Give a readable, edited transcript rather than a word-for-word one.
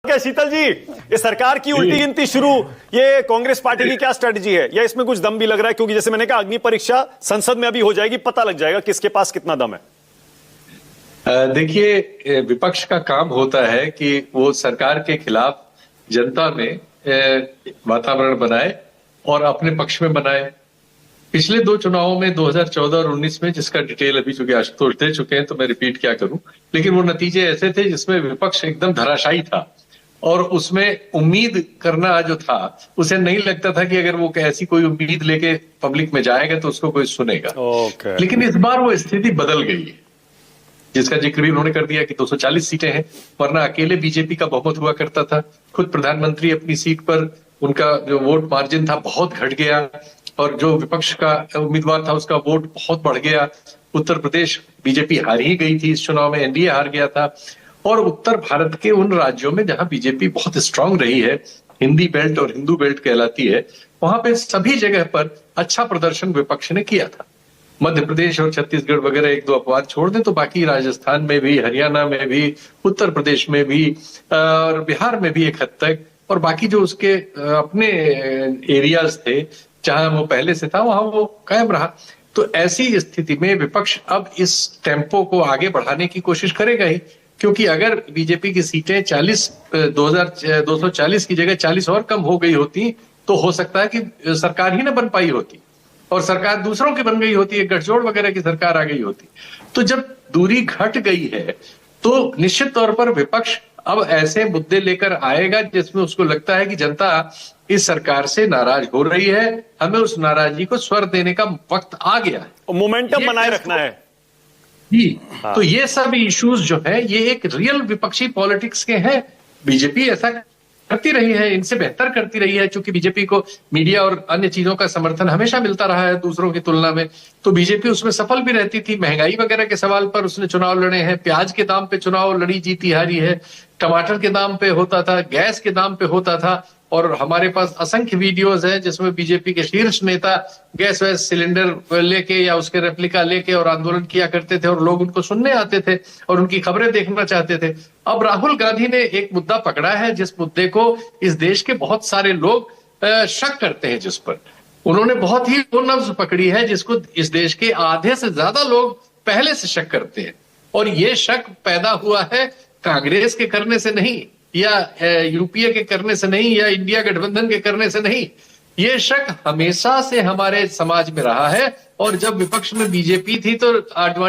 क्या शीतल जी, ये सरकार की उल्टी गिनती शुरू, ये कांग्रेस पार्टी की क्या स्ट्रेटजी है, या इसमें कुछ दम भी लग रहा है? क्योंकि जैसे मैंने कहा, अग्नि परीक्षा संसद में अभी हो जाएगी, पता लग जाएगा किसके पास कितना दम है। देखिए, विपक्ष का काम होता है कि वो सरकार के खिलाफ जनता में वातावरण बनाए और अपने पक्ष में बनाए। पिछले दो चुनावों में 2014 और 19 में, जिसका डिटेल अभी चूंकि आशुतोष दे चुके हैं तो मैं रिपीट क्या करूं, लेकिन वो नतीजे ऐसे थे जिसमें विपक्ष एकदम धराशायी था और उसमें उम्मीद करना जो था, उसे नहीं लगता था कि अगर वो ऐसी कोई उम्मीद लेके पब्लिक में जाएगा तो उसको कोई सुनेगा। लेकिन इस बार वो स्थिति बदल गई है, जिसका जिक्र भी उन्होंने कर दिया कि 240 सीटें हैं, वरना अकेले बीजेपी का बहुमत हुआ करता था। खुद प्रधानमंत्री अपनी सीट पर, उनका जो वोट मार्जिन था बहुत घट गया और जो विपक्ष का उम्मीदवार था उसका वोट बहुत बढ़ गया। उत्तर प्रदेश बीजेपी हार ही गई थी इस चुनाव में, एनडीए हार गया था। और उत्तर भारत के उन राज्यों में जहां बीजेपी बहुत स्ट्रांग रही है, हिंदी बेल्ट और हिंदू बेल्ट कहलाती है, वहां पे सभी जगह पर अच्छा प्रदर्शन विपक्ष ने किया था। मध्य प्रदेश और छत्तीसगढ़ वगैरह एक दो अपवाद छोड़ दें तो बाकी राजस्थान में भी, हरियाणा में भी, उत्तर प्रदेश में भी और बिहार में भी एक हद तक, और बाकी जो उसके अपने एरियाज थे जहां वो पहले से था वहां वो कायम रहा। तो ऐसी स्थिति में विपक्ष अब इस टेम्पो को आगे बढ़ाने की कोशिश करेगा ही, क्योंकि अगर बीजेपी की सीटें 240 की जगह 40 और कम हो गई होती तो हो सकता है कि सरकार ही न बन पाई होती और सरकार दूसरों की बन गई होती, एक गठजोड़ वगैरह की सरकार आ गई होती। तो जब दूरी घट गई है तो निश्चित तौर पर विपक्ष अब ऐसे मुद्दे लेकर आएगा जिसमें उसको लगता है कि जनता इस सरकार से नाराज हो रही है, हमें उस नाराजगी को स्वर देने का वक्त आ गया है, मोमेंटम बनाए रखना है जी। तो ये सब इश्यूज जो है ये एक रियल विपक्षी पॉलिटिक्स के हैं। बीजेपी ऐसा करती रही है, इनसे बेहतर करती रही है, क्योंकि बीजेपी को मीडिया और अन्य चीजों का समर्थन हमेशा मिलता रहा है दूसरों की तुलना में, तो बीजेपी उसमें सफल भी रहती थी। महंगाई वगैरह के सवाल पर उसने चुनाव लड़े हैं, प्याज के दाम पे चुनाव लड़ी, जीती हारी है, टमाटर के दाम पे होता था, गैस के दाम पे होता था, और हमारे पास असंख्य वीडियोज हैं जिसमें बीजेपी के शीर्ष नेता गैस वैस सिलेंडर लेके या उसके रेप्लिका लेके और आंदोलन किया करते थे और लोग उनको सुनने आते थे और उनकी खबरें देखना चाहते थे। अब राहुल गांधी ने एक मुद्दा पकड़ा है जिस मुद्दे को इस देश के बहुत सारे लोग शक करते हैं, जिस पर उन्होंने बहुत ही वो नब्ज पकड़ी है जिसको इस देश के आधे से ज्यादा लोग पहले से शक करते हैं। और ये शक पैदा हुआ है कांग्रेस के करने से नहीं, या यूपीए के करने से नहीं, या इंडिया गठबंधन के करने से नहीं। ये शक हमेशा से हमारे समाज में रहा है, और जब विपक्ष में बीजेपी थी तो आडवाणी